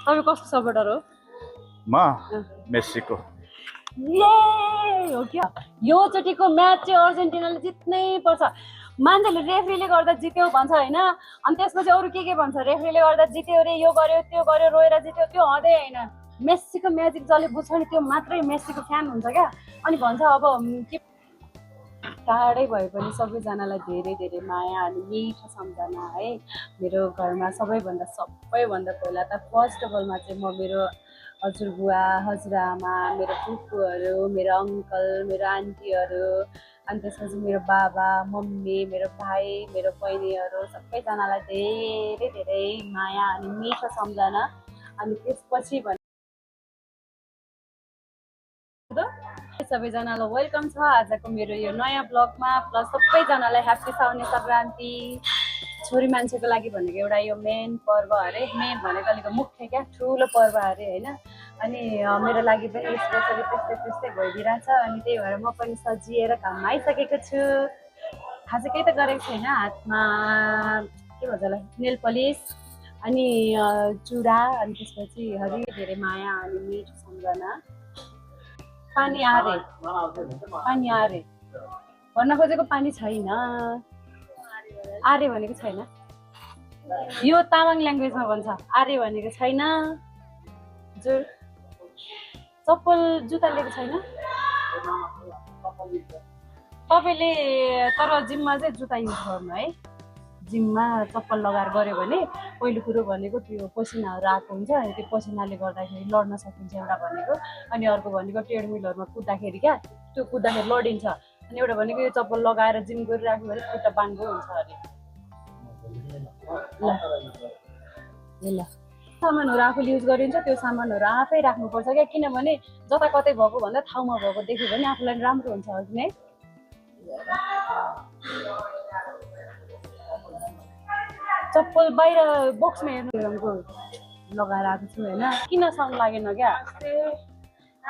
तपाईँ कसको सपोर्टर हो? म मेस्सीको। हो क्या, यो चोटिको म्याच चाहिँ अर्जेन्टिनाले जित्नै पर्छ। मान्छेले रेफ्रीले गर्दा जित्यो भन्छ होइन, अनि त्यसपछि अरू के भन्छ, रेफ्रीले गर्दा जित्यो रे, यो गर्यो त्यो गर्यो, रोएर जित्यो, त्यो हुँदै होइन। मेस्सीको म्याजिक जसले बुझ्छ नि त्यो मात्रै मेस्सीको फ्यान हुन्छ क्या। अनि भन्छ अब के टाढै भए पनि सबैजनालाई धेरै धेरै माया अनि मिठो सम्झना है। मेरो घरमा सबैभन्दा पहिला त फर्स्ट अफ अलमा चाहिँ म मेरो हजुरबुवा, हजुरआमा, मेरो फुपूहरू, मेरो अङ्कल, मेरो आन्टीहरू, अनि त्यसपछि मेरो बाबा, मम्मी, मेरो भाइ, मेरो बहिनीहरू सबैजनालाई धेरै धेरै माया अनि मिठो सम्झना। अनि त्यसपछि सबैजनालाई वेलकम छ आजको मेरो यो नयाँ ब्लगमा। प्लस सबैजनालाई ह्याप्पी साउने सङ्क्रान्ति। छोरी मान्छेको लागि भनेको एउटा यो मेन पर्व अरे, मेन भनेको अलिक मुख्य क्या, ठुलो पर्व अरे होइन। अनि मेरो लागि पनि स्पेसली त्यस्तै भइदिरहेछ। अनि त्यही भएर म पनि सजिएर घाममा आइसकेको छु। खासै केही त गरेको छैन, हातमा के भन्छ होला नेल पलिस अनि चुडा, अनि त्यसपछि धेरै माया अनि मिठो सम्झना। पानी आरे भन्न खोजेको पानी छैन, आरे भनेको छैन। यो तामाङ ल्याङ्ग्वेजमा भन्छ आरे भनेको छैन। हजुर चप्पल जुत्ता लिएको छैन तपाईँले, तर जिममा चाहिँ जुत्ता युज गर्नु है। जिममा चप्पल लगाएर गऱ्यो भने पहिलो कुरो भनेको त्यो पसिनाहरू आएको हुन्छ, अनि त्यो पसिनाले गर्दाखेरि लड्न सकिन्छ एउटा भनेको। अनि अर्को भनेको ट्रेडमिलहरूमा कुद्दाखेरि क्या, त्यो कुद्दाखेरि लडिन्छ। अनि एउटा भनेको यो चप्पल लगाएर जिम गरिराख्यो भने खुट्टा बाङ्गो हुन्छ अरे। ल सामानहरू आफूले युज गरिन्छ, त्यो सामानहरू आफै राख्नुपर्छ क्या। किनभने जता कतै भएको भन्दा ठाउँमा भएको देख्यो भने आफूलाई राम्रो हुन्छ अघि नै। चप्पल बाहिर बक्समा हेर्नु लगाएर आएको छु होइन। किन सँग लागेन क्या? म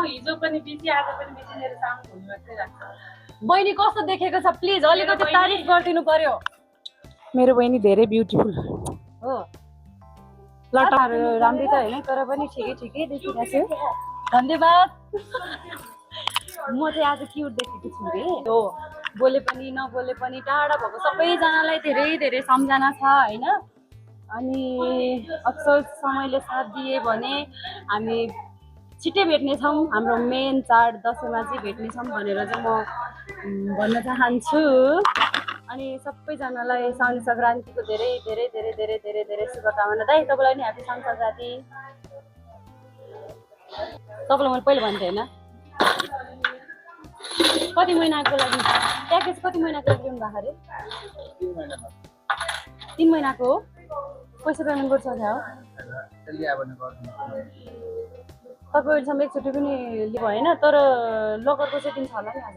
हिजो पनि बिजी, आज पनि बिजी, मेरो काम हुनु मात्रै लाग्छ। बहिनी कस्तो देखेको छ प्लिज अलिकति तारिफ गरिदिनु पर्यो। मेरो बहिनी धेरै ब्युटिफुल हो, लटाहरू राम्रै त होइन, तर पनि ठिकै देखिरहेको छु। धन्यवाद। म चाहिँ आज क्युट देखेको छु रे। हो, बोले पनि नबोले पनि टाढा भएको सबैजनालाई धेरै धेरै सम्झना छ होइन। अनि अक्सर समयले साथ दिए भने हामी छिट्टै भेट्नेछौँ। हाम्रो मेन चाड दसैँमा चाहिँ भेट्नेछौँ भनेर चाहिँ म भन्न चाहन्छु। अनि सबैजनालाई साउने सङ्क्रान्तिको धेरै धेरै धेरै धेरै धेरै धेरै शुभकामना। दाइ तपाईँलाई नि ह्याप्पी साउने सङ्क्रान्ति। तपाईँलाई मैले पहिला भन्थेँ होइन, कति महिनाको लागि प्याकेज, कति महिनाको लागि लिनु भएको अरे? 3 महिनाको हो। पैसा पेमेन्ट गर्छ क्या हो तपाईँ अहिलेसम्म एकचोटि पनि लिएको होइन, तर लकरको सेटिङ छ होला नि आज।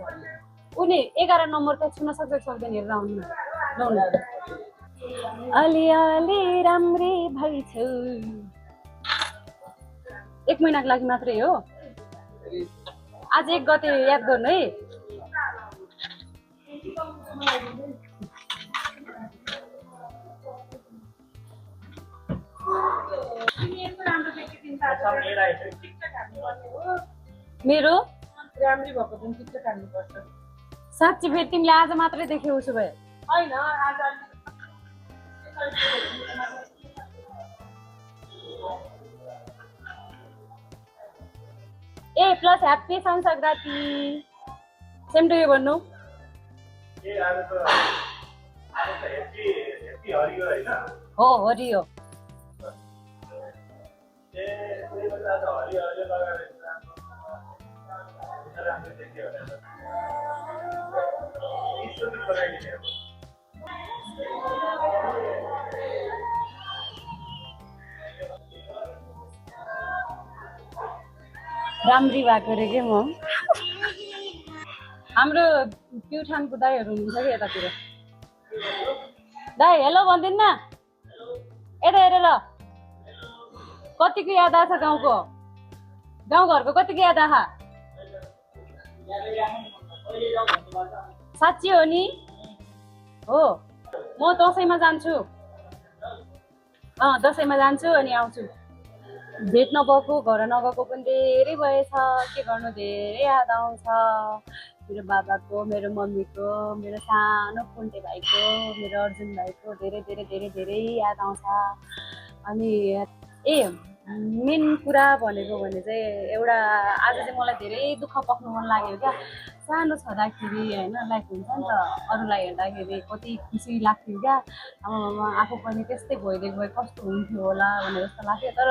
उनी 11 नम्बर त छुन सक्दैन हेरेर आउनु न। अलि राम्री भइछौ। 1 महिनाको लागि मात्रै हो। आज 1 गते याद गर्नु है। मेरो राम्री भएको दिन टिकटक हाल्नुपर्छ। साँच्ची फेरि तिमीले आज मात्रै देख्यौ उसो भए? होइन, आज ए प्लस happy Saune Sankranti. Same to you भन्नु। हो हरियो। राम्री भएको रे के म। हाम्रो प्युठानको दाईहरू हुनुहुन्छ कि यतातिर। दाई हेलो भनिदिनु न, यता हेरेर। कतिको याद आछ गाउँको, गाउँघरको कतिको याद आछ? साँच्ची हो नि? हो, म दसैँमा जान्छु। दसैँमा जान्छु अनि आउँछु। भेट नभएको घर नगएको पनि धेरै भएछ के गर्नु धेरै याद आउँछ मेरो बाबाको मेरो मम्मीको मेरो सानो पुन्टे भाइको मेरो अर्जुन भाइको धेरै धेरै धेरै धेरै याद आउँछ अनि मेन कुरा भनेको भने चाहिँ एउटा आज चाहिँ मलाई धेरै दुःख पक्नु मन लाग्यो क्या सानो छँदाखेरि होइन लाइक हुन्छ नि त अरूलाई हेर्दाखेरि कति खुसी लाग्थ्यो क्या आफू पनि त्यस्तै भइदिएको भए कस्तो हुन्थ्यो होला भनेर जस्तो लाग्थ्यो तर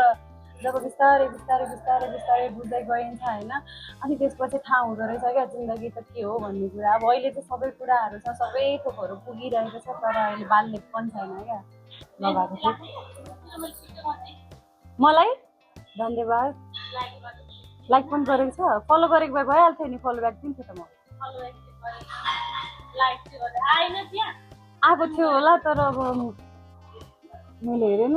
जब बिस्तारै बिस्तारै बिस्तारै बिस्तारै बुझ्दै गइन्छ होइन अनि त्यसपछि थाहा हुँदो रहेछ क्या जिन्दगी त के हो भन्ने कुरा अब अहिले चाहिँ सबै कुराहरू छ सबै थोकहरू पुगिरहेको छ तर अहिले बाल्यपन छैन क्या लगाएको थियो मलाई धन्यवाद लाइक पनि गरेको छ फलो गरेको भए भइहाल्थ्यो नि फलो ब्याक दिन्थ्यो त म आएको थियो होला तर अब मैले हेरेन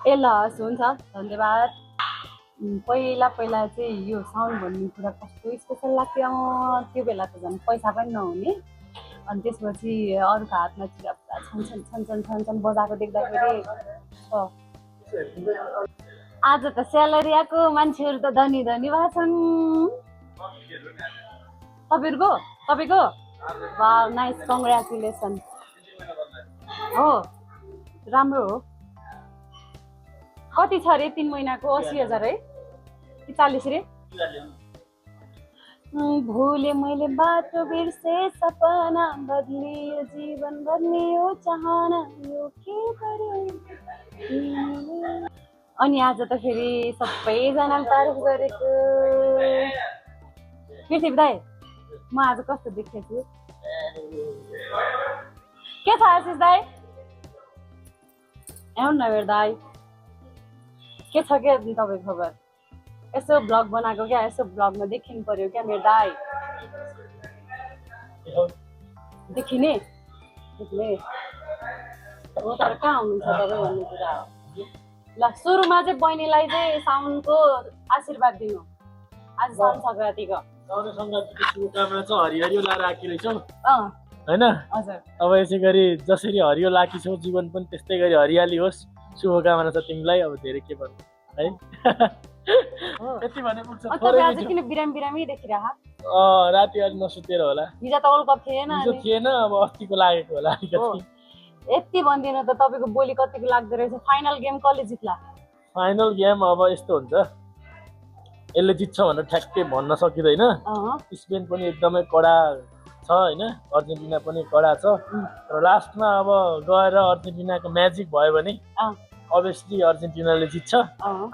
ए ल हस् हुन्छ धन्यवाद पहिला चाहिँ यो साउन्ड भन्ने कुरा कस्तो स्पेसल लाग्थ्यो त्यो बेला त झन् पैसा पनि नहुने अनि त्यसपछि अरूको हातमा चिरा छन् बजाएको देख्दाखेरि आज त स्यालेरी आएको मान्छेहरू त धनी धनी भएको छन् तपाईँको वाह नाइस कङ्ग्रेचुलेसन हो राम्रो हो कति छ रे 3 महिनाको 80,000 है कि 40 रे भूले मैले बाटो बिर्से सपना बदलियो जीवन बदलियो चाहना यो के गर्यो अनि आज त फेरि सबैजनाले तारिफ गरेको पृथ्वी दाइ म आज कस्तो देखेको छु के छ आशिष दाइ आउनु न मेरो दाइ के छ क्या तपाईँको खबर यसो ब्लग बनाएको क्या यसो ब्लगमा देखिनु पर्यो क्या मेरो दाइ देखिने हो तर कहाँ हुनुहुन्छ तपाईँ भन्ने कुरा हो ल सुरुमा चाहिँ बहिनीलाई चाहिँ साउनको आशीर्वाद दिनु आज साउन सङ्क्रान्तिको शुभकामना छ हरिहरियो लाएर आएकी रहेछौ होइन हजुर अब यसै गरी जसरी हरियो लाकी छौ जीवन पनि त्यस्तै गरी हरियाली होस् शुभकामना छ तिमीलाई अब धेरै के भन्नु है यति भने पुग्छ तपाईँ आज किन बिरामी देखिरह राति आज नसुतेर होला हिजो त वर्ल्ड कप थिएन हिजो थिएन अब अस्तिको लागेको होला अलिकति यति भन्दिनँ त तपाईँको बोली कतिको लाग्दो रहेछ फाइनल गेम कसले जित्ला फाइनल गेम अब यस्तो हुन्छ यसले जित्छ भनेर ठ्याक्कै भन्न सकिँदैन स्पेन पनि एकदमै कडा छ होइन अर्जेन्टिना पनि कडा छ र लास्टमा अब गएर अर्जेन्टिनाको म्याजिक भयो भने अभियसली अर्जेन्टिनाले जित्छ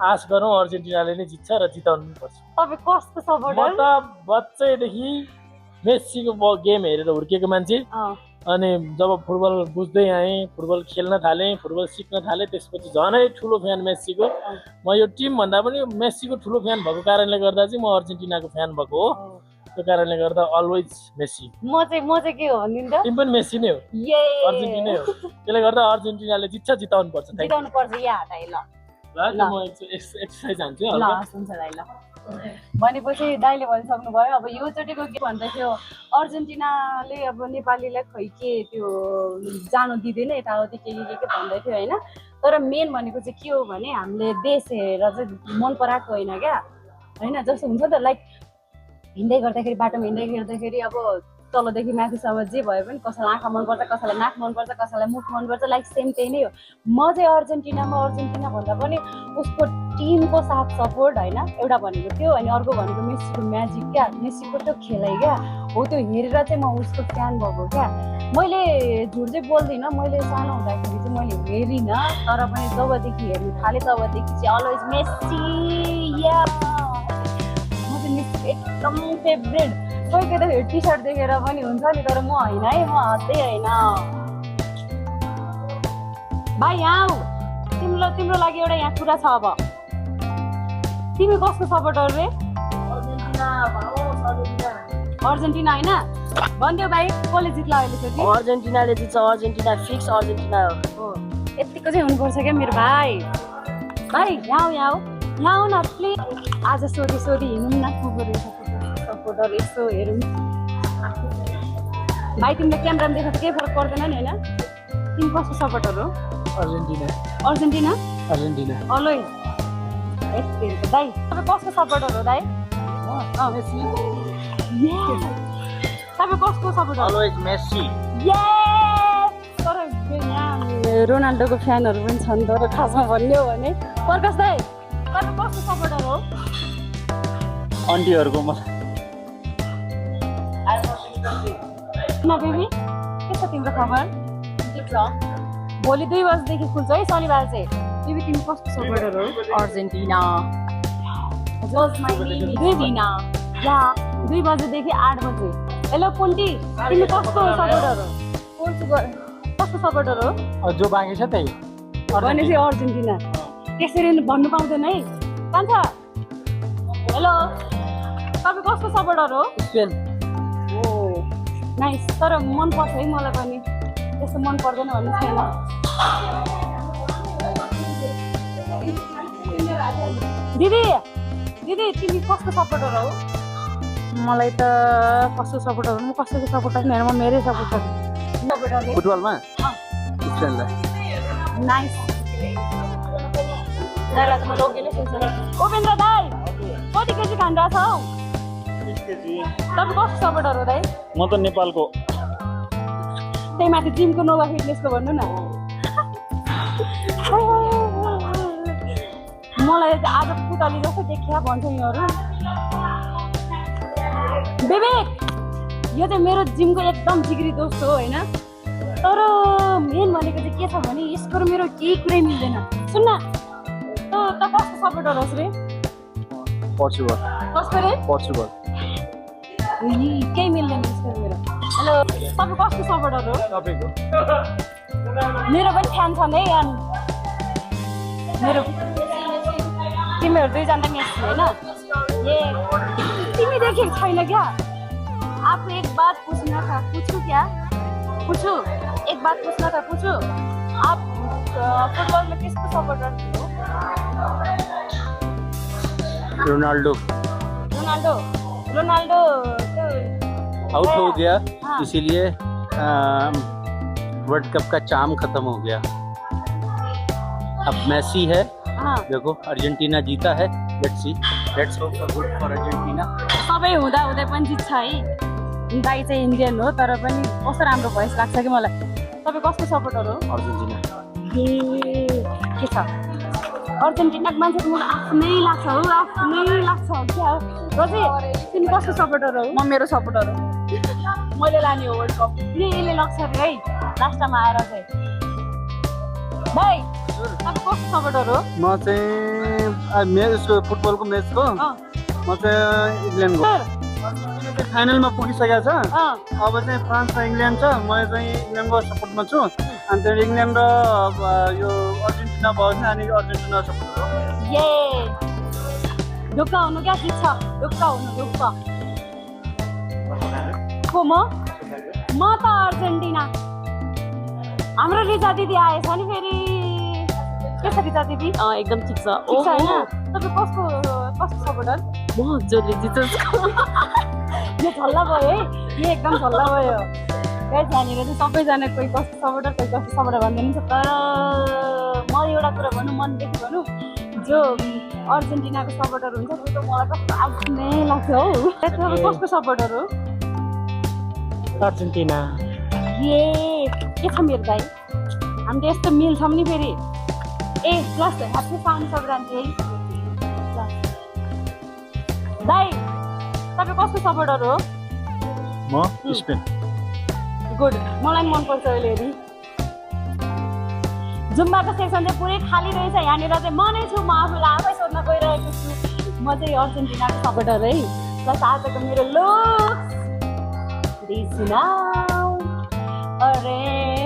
आश गरौँ अर्जेन्टिनाले नै जित्छ र जिताउनु पर्छ तपाईँ कसको सपोर्टर म त बच्चैदेखि मेस्सीको गेम हेरेर हुर्केको मान्छे अनि जब फुटबल बुझ्दै आएँ फुटबल खेल्न थालेँ फुटबल सिक्न थालेँ त्यसपछि झनै ठुलो फ्यान मेस्सीको म यो टिम भन्दा पनि मेस्सीको ठुलो फ्यान भएको कारणले गर्दा चाहिँ म अर्जेन्टिनाको फ्यान भएको हो त्यो कारणले गर्दा अलवेज मेस्सी म चाहिँ के हो भनिदिनु त टिम पनि मेस्सी नै हो अर्जेन्टिनै हो त्यसले गर्दा अर्जेन्टिनाले जिताउनु पर्छ या हटाइ ल म एक्सर्साइज हान्छु ल हुन्छ दाइ ल भनेपछि दाइले भनिसक्नु भयो अब यो चोटिको के भन्दै थियो अर्जेन्टिनाले अब नेपालीलाई खै के त्यो जानु दिँदैन यताउति के भन्दै थियो होइन तर मेन भनेको चाहिँ के हो भने हामीले देश हेरेर चाहिँ मन पराएको होइन क्या होइन जस्तो हुन्छ नि त लाइक हिँड्दै गर्दाखेरि बाटोमा हिँड्दै गर्दाखेरि अब तलदेखि माथिसम्म जे भयो पनि कसैलाई आँखा मनपर्छ कसैलाई नाक मनपर्छ कसैलाई मुख मनपर्छ लाइक सेम त्यही नै हो म चाहिँ अर्जेन्टिना भन्दा पनि उसको टिमको साथ सपोर्ट होइन एउटा भनेको त्यो अनि अर्को भनेको मेस्सीको म्याजिक क्या मेस्सीको त्यो खेलाइ क्या हो त्यो हेरेर चाहिँ म उसको फ्यान भएको क्या मैले झुट चाहिँ बोल्दिनँ मैले सानो हुँदाखेरि चाहिँ मैले हेरिनँ तर पनि जबदेखि हेर्नु थालेँ तबदेखि चाहिँ अलवेज मेस्सी या म चाहिँ मेस्सी एकदम फेभरेट कोही कोही त टी सर्ट देखेर पनि हुन्छ नि तर म होइन है म हँस्दै होइन भाइ यहाँ तिम्रो लागि एउटा यहाँ कुरा छ अब तिमी कसको सपोर्टर रे अर्जेन्टिना होइन भनिदेऊ भाइ कसले जित्ला अहिले अर्जेन्टिनाले जित्छ अर्जेन्टिना फिक्स अर्जेन्टिना हो यतिको चाहिँ हुनुपर्छ क्या मेरो भाइ यहाँ आऊ न प्लिज आज सोधी हिँड्नु न सपोर्टर यसो हेरौँ भाइ तिमीले क्यामेरामा देखाएको केही फरक पर्दैन नि होइन तिमी कसको सपोर्टर हो अर्जेन्टिना अलवेज दाइ तपाईँ कसको सपोर्टर हो दाइ तपाईँ कसको सपोर्टर अलवेज मेसी तर यहाँ रोनाल्डोको फ्यानहरू पनि छन् तर खासमा भन्ने हो भने प्रकाश दाइ तपाईँ कसको सपोर्टर हो अन्टीहरूको म बेबी के छ तिम्रो खबर ठिक छ भोलि 2 बजीदेखि खुल्छ है शनिबार चाहिँ बेबी तिमी कसको सपोर्टर हो अर्जेन्टिना 2 बजेदेखि 8 बजे हेलो पोन्टी तिमी कसको सपोर्टर हो कसको सपोर्टर हो जो बाँकी छ त्यही भनेपछि अर्जेन्टिना त्यसरी भन्नु पाउँदैन है कान्छा हेलो तपाईँ कसको सपोर्टर हो स्पेन ओ नाइस तर मन पर्छ है मलाई पनि त्यस्तो मन पर्दैन भन्ने छैन दिदी दिदी तिमी कसको सपोर्टर हो मलाई त कसको सपोर्टर हो म कसैको सपोर्टर होइन म मेरै सपोर्टर फुटबलमा स्पेनलाई नाइस दाइलाई त म लगेलै सुन्छु उपेन्द्र दाइ कति केजी खाँदा छ हौ तपाईँ कसको सपोर्टर हो दाइ म त नेपालको त्यही माथि जिमको नोभा फिटनेसको भन्नु न मलाई आज पुतली जस्तो देखिया भन्छ यिनीहरू विवेक यो चाहिँ मेरो जिमको एकदम जिग्री दोस्त हो होइन तर मेन भनेको चाहिँ के छ भने यसको र मेरो केही कुरै मिल्दैन सुन्न त कसको सपोर्टर होस् रे पोर्चुगल कसको रे पोर्चुगल केही मिल्दैन यसको र मेरो हेलो तपाईँ कसको सपोर्टर हो तपाईँको मेरो पनि फ्यान छन् है अनि मेरो तिमीहरू दुईजना त मेसी होइन ए तिमी देखेको छैन क्या आप एक बात पूछना था पूछू क्या पूछू एक बात पूछना था पूछू आप फुटबॉल में किसको सपोर्टर हो रोनाल्डो रोनाल्डो रोनाल्डो तो आउट हो गया हाँ। इसीलिए वर्ल्ड कप का चाम खत्म हो गया अब मेसी है हाँ देखो अर्जेंटीना जीता है let's hope good for Argentina सबै हुँदा हुँदै पनि जित्छ है दाइ चाहिँ इन्डियन हो तर पनि कस्तो राम्रो भोइस लाग्छ कि मलाई तपाईँ कसको सपोर्टर हो अर्जेन्टिना ए के छ अर्जेन्टिनाको मान्छेको मलाई आफ्नै लाग्छ हो आफ्नै लाग्छ क्या हो रोजी तिमी कसको सपोर्टर हो म मेरो सपोर्टर हो मैले लाने हो वर्ल्ड कप यसले लाग्छ अरे है लास्टमा आएर चाहिँ भाइ तपाईँ कसको सपोर्टर हो म चाहिँ उसको फुटबलको म्याचको अँ म चाहिँ इङ्ल्यान्डको सर फाइनलमा पुगिसकेको छ अँ अब चाहिँ फ्रान्स र इङ्ल्यान्ड छ म चाहिँ इङ्ल्यान्डको सपोर्टमा छु अनि त्यो इङ्ल्यान्ड र यो अर्जेन्टिना भयो भने अनि अर्जेन्टिना सपोर्ट हो ये ढुक्क हुनु क्या जित्छ ढुक्क हुनु ढुक्क को म त अर्जेन्टिना हाम्रो रिजा दिदी आएछ नि फेरि के छ रिजा दिदी एकदम ठिक छ ठिक छ होइन तपाईँ कसको सपोर्टर म जसले जित्छ यो झल्ला भयो है यो एकदम झल्ला भयो गाइस यहाँनिर चाहिँ सबैजना कोही कसको सपोर्टर कोही कसको सपोर्टर भन्दैन तर म एउटा कुरा भनौँ मनदेखि भनौँ जो अर्जेन्टिनाको सपोर्टर हुन्छ त्यो त मलाई कस्तो आफ्नै लाग्छ हौ तपाईँ कसको सपोर्टर हो अर्जेन्टिना ए के छ मेरो दाइ हामीले यस्तो मिल्छौँ नि फेरि ए प्लस ह्याप्पी साउन्ड सङ्क्रान्ति है दाइ तपाईँ कसको सपोर्टर हो म स्पेन गुड मलाई पनि मनपर्छ अहिले हेरि जुम्बाको सेक्सन चाहिँ पुरै खाली रहेछ यहाँनिर चाहिँ म नै छु म आफूलाई आफै सोध्न गइरहेको छु म चाहिँ अर्जेन्टिनाको सपोर्टर है प्लस आजको मेरो लुक अरे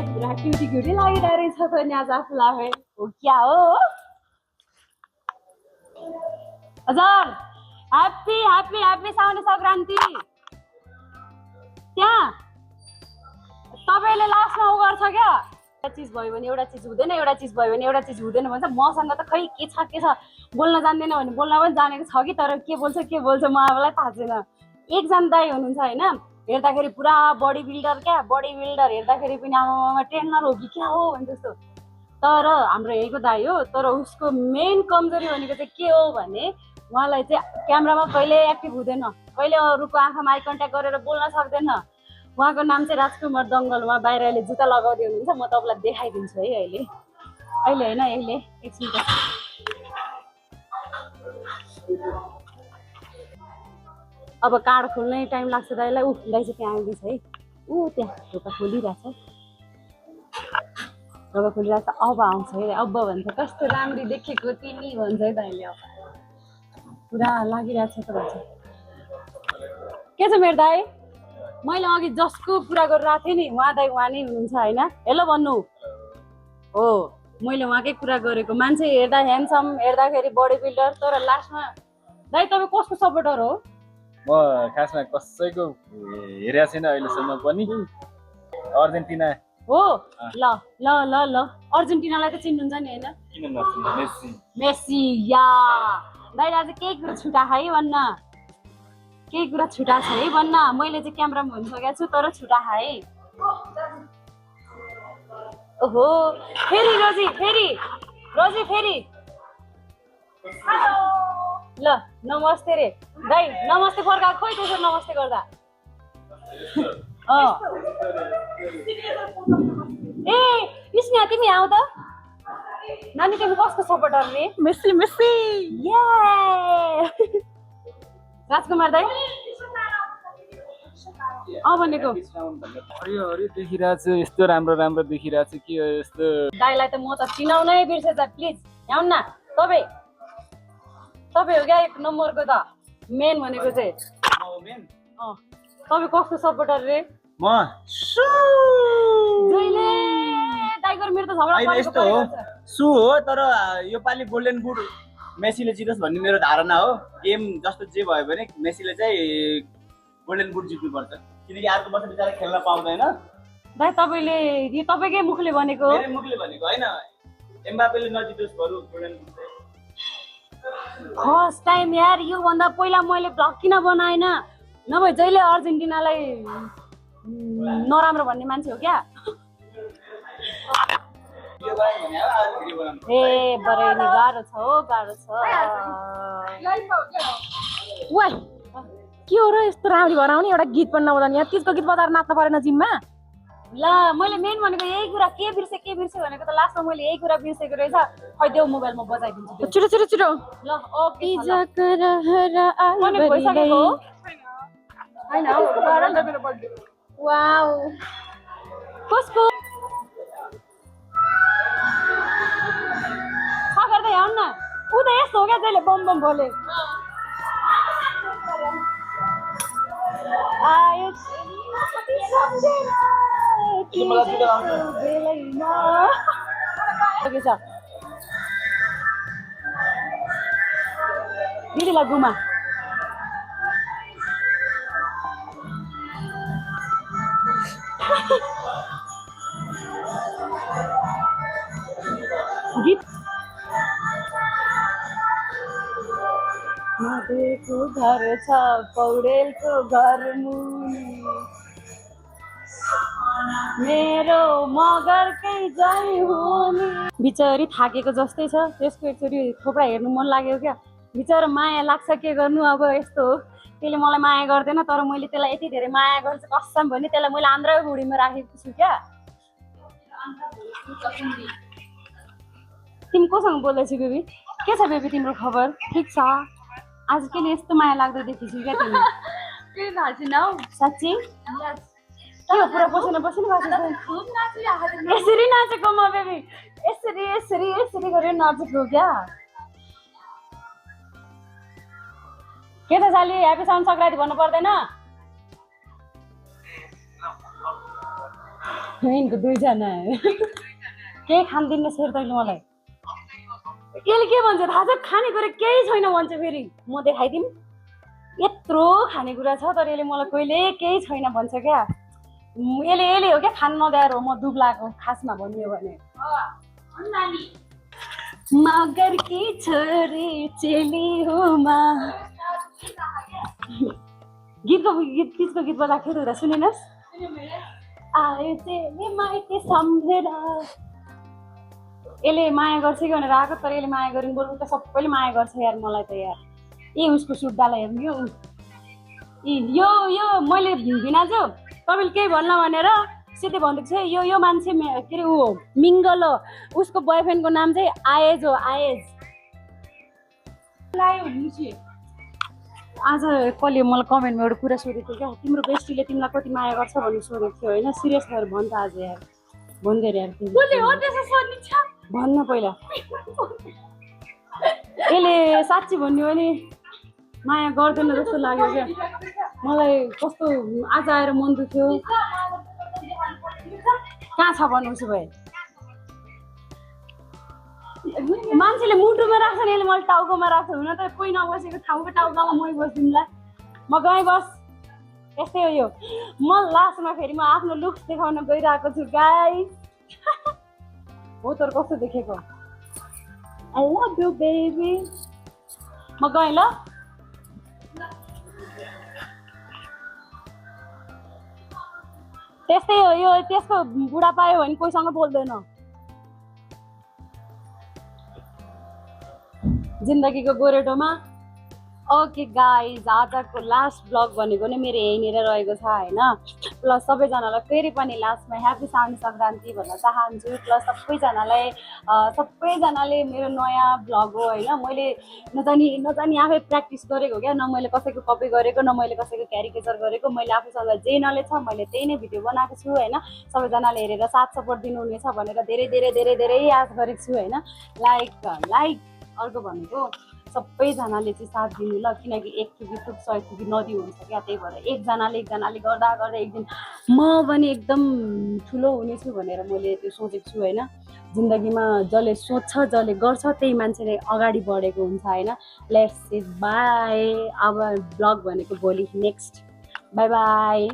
पुरा क्युटी क्युटी लागिरहेको रहेछ त नि आज आफूलाई आफै हो क्या हो हजुर happy happy happy sound Sankranti त्यहाँ तपाईँले लास्टमा उ गर्छ क्या एउटा चिज भयो भने एउटा चिज हुँदैन एउटा चिज भयो भने एउटा चिज हुँदैन भन्छ मसँग त खै के छ बोल्न जान्दैन भने बोल्न पनि जानेको छ कि तर के बोल्छ म आफूलाई थाहा छैन एकजना दाइ हुनुहुन्छ होइन हेर्दाखेरि पुरा बडी बिल्डर क्या बडी बिल्डर हेर्दाखेरि पनि आमामा ट्रेनर हो कि क्या हो भने जस्तो तर हाम्रो यहीँको दाइ हो, तर उसको मेन कमजोरी भनेको चाहिँ के हो भने उहाँलाई चाहिँ क्यामेरामा कहिले एक्टिभ हुँदैन, कहिले अरूको आँखामा आई कन्ट्याक्ट गरेर बोल्न सक्दैन। उहाँको नाम चाहिँ राजकुमार दङ्गल। उहाँ बाहिर अहिले जुत्ता लगाउँदै हुनुहुन्छ, म तपाईँलाई देखाइदिन्छु है अहिले होइन यसले एकछिन। अब कार्ड खोल्नै टाइम लाग्छ दाइलाई। दाइ चाहिँ त्यहाँ आउँदैछ है, त्यहाँ ढोका खोलिरहेछ, ढोका खोलिरहेछ। अब आउँछ है, अब भन्छ कस्तो राम्री देखेको तिमी भन्छ है दाइले। अब पुरा लागिरहेछ त भन्छ। के छ मेरो दाइ? मैले अघि जसको कुरा गरिरहेको थिएँ नि, उहाँ दाइ उहाँ नै हुनुहुन्छ होइन? हेलो भन्नु हो, मैले उहाँकै कुरा गरेको। मान्छे हेर्दा ह्यान्डसम, हेर्दाखेरि बडी बिल्डर, तर लास्टमा दाइ तपाईँ कसको सपोर्टर हो? म खासमा कसैको हेरेको छैन अहिलेसम्म पनि। अर्जेन्टिना हो। ल ल ल ल अर्जेन्टिनालाई त चिन्नुहुन्छ नि होइन? किन नचिन्नु? मेस्सी। मेस्सी या दाइले आज केही कुरा छुटा है भन्न, केही कुरा छुटा छ है भन्न। मैले चाहिँ क्यामेरामा भनिसकेको छु, तर छुटा है। ओहो फेरि रोजी, फेरि ल नमस्ते रे दाइ, नमस्ते फर्का। खोइ त्यसो नमस्ते गर्दा ए स्नेहा तिमी आऊ त। नानी तिमी कसको सपोर्टर रे? मेस्सी मेस्सी ये राजकुमार दाइ भनेको हरियो देखिरहेको छु, यस्तो राम्रो राम्रो देखिरहेको छु कि यस्तो। दाइलाई त म त चिनाउनै बिर्सेछ। प्लिज आउनु न तपाईँ हो क्या एक नम्बरको त मेन भनेको चाहिँ। तपाईँ कसको सपोर्टर रे? म जहिले टाइगर मेरो त झगडा होइन यस्तो हो, सु हो, तर यो पालि गोल्डन बुट मेसीले जितोस् भन्ने मेरो धारणा हो। गेम जस्तो जे भयो भने मेसीले चाहिँ गोल्डन बुट जित्नुपर्छ, किनकि अर्को वर्ष बिचरा खेल्न पाउँदैन। दाइ तपाईँले यो तपाईँकै मुखले भनेको? मेरो मुखले भनेको होइन, एम्बापेले नजितोस् बरु गोल्डन बुट चाहिँ। फर्स्ट टाइम यार, योभन्दा पहिला मैले भ्लग किन बनाएन? नभए जहिले अर्जेन्टिनालाई नराम्रो भन्ने मान्छे हो क्या। ए बरैनी गाह्रो छ हो, गाह्रो छ। वाइ के हो र यस्तो राम्ररी बनाउने? एउटा गीत पनि नबजाउने, यहाँ तिजको गीत बजाएर नाच्न परेन जिममा? ल मैले मेन भनेको यही कुरा, के बिर्से भनेको त लास्टमा मैले यही कुरा बिर्सेको रहेछ। खै देऊ मोबाइलमा बजाइदिन्छु त्यो। छिटो छिटो छिटो। ल ओके वाउ भइसकेको हो होइन? वाउ कसको गर्दै आउनु न। ऊ त यस्तो हो क्या, जहिले बम बम बोले आयो दिदीलाई गुमा गीत नदेको घर छ पौडेलको घर मुनि, मेरो मगरकै जय हुने। बिचरी थाकेको जस्तै छ, त्यसको एकचोटि थोप्रा हेर्नु मन लाग्यो क्या। बिचरा माया लाग्छ, के गर्नु अब यस्तो हो। त्यसले मलाई माया गर्दैन, तर मैले त्यसलाई यति धेरै माया गर्छु कसम भने त्यसलाई मैले आन्द्रा बुढीमा राखेको छु क्या। तिमी कोसँग बोल्दैछौ बेबी? के छ बेबी तिम्रो खबर? ठिक छ? आज के यस्तो माया लाग्दो देखिछु क्या तिमी? के थाहा छैन हौ। साँच्ची के हो? पुरा बसेन यसरी नाचेको म बेबी, यसरी यसरी यसरी गरेर नाचेको क्या। के त साली ह्यापी साउन्ड सङ्क्रान्ति भन्नु पर्दैन? यिनको दुईजना केही खानदिन सेर तैँले मलाई। यसले के भन्छ थाहा छ? खानेकुरा केही छैन भन्छ। फेरि म देखाइदिउँ, यत्रो खानेकुरा छ तर यसले मलाई कहिले केही छैन भन्छ क्या। यसले हो क्या खान नदिएर हो म दुब्लाको, खासमा भन्यो भने। मगर की छोरी चेली हो मा। गीतको गीत बजाएको थियो त सुनेनस्? आयो चेली माइती सम्झेर यसले माया गर्छ कि भनेर आएको तर यसले माया गरिन् बोल्नु त सबैले माया गर्छ यार मलाई त यार ए उसको सुट्टालाई हेर्नु यो मैले भिनाजु तपाईँले केही भन्नु भनेर सिधै भनिदिएको छ यो मान्छे के अरे ऊ हो मिङ्गल हो उसको बोयफ्रेन्डको नाम चाहिँ आएज हो आएज आज कसले मलाई कमेन्टमा एउटा कुरा सोधेको थियो क्या तिम्रो बेस्टीले तिमीलाई कति माया गर्छ भन्ने सोधेको थियो होइन सिरियस भएर भन् त आज यार भनिदिएर यार भन्न पहिला यसले साँच्ची भन्यो भने माया गर्दैन जस्तो लाग्यो क्या मलाई कस्तो आज आएर मन दुख्यो कहाँ छ भन्नु उसो भए मान्छेले मुटुमा राख्छ नि यसले मैले टाउकोमा राख्छ हुन त कोही नबसेको ठाउँको टाउकोमा मै बस्दिउँला म गएँ बस यस्तै हो यो म लास्टमा फेरि म आफ्नो लुक्स देखाउन गइरहेको छु गाइस हो तर कस्तो देखेको आई लभ यु बेबी म गएँ ल त्यस्तै हो यो त्यसको बुढा पायो भने कोहीसँग बोल्दैन जिन्दगीको गोरेटोमा ओके गाइज आजको लास्ट ब्लग भनेको नै मेरो यहीँनिर रहेको छ होइन प्लस सबैजनालाई फेरि पनि लास्टमा ह्याप्पी साउने सङ्क्रान्ति भन्न चाहन्छु प्लस सबैजनाले मेरो नयाँ ब्लग हो होइन मैले नजानी आफै प्र्याक्टिस गरेको क्या न मैले कसैको कपी गरेको न मैले कसैको क्यारिकेचर गरेको मैले आफूसँग जे नलेज छ मैले त्यही नै भिडियो बनाएको छु होइन सबैजनाले हेरेर साथ सपोर्ट दिनुहुनेछ भनेर धेरै धेरै धेरै धेरै आश गरेको छु होइन लाइक अर्को भनेको सबैजनाले चाहिँ साथ दिनु ल किनकि एक थुकी थुक 100 थुकी नदी हुन्छ क्या त्यही भएर एकजनाले गर्दा एक दिन म पनि एकदम ठुलो हुनेछु भनेर मैले त्यो सोचेको छु होइन जिन्दगीमा जसले सोच्छ जसले गर्छ त्यही मान्छेले अगाडि बढेको हुन्छ होइन लेट्स से बाई अब ब्लग भनेको भोलि नेक्स्ट बाई बाई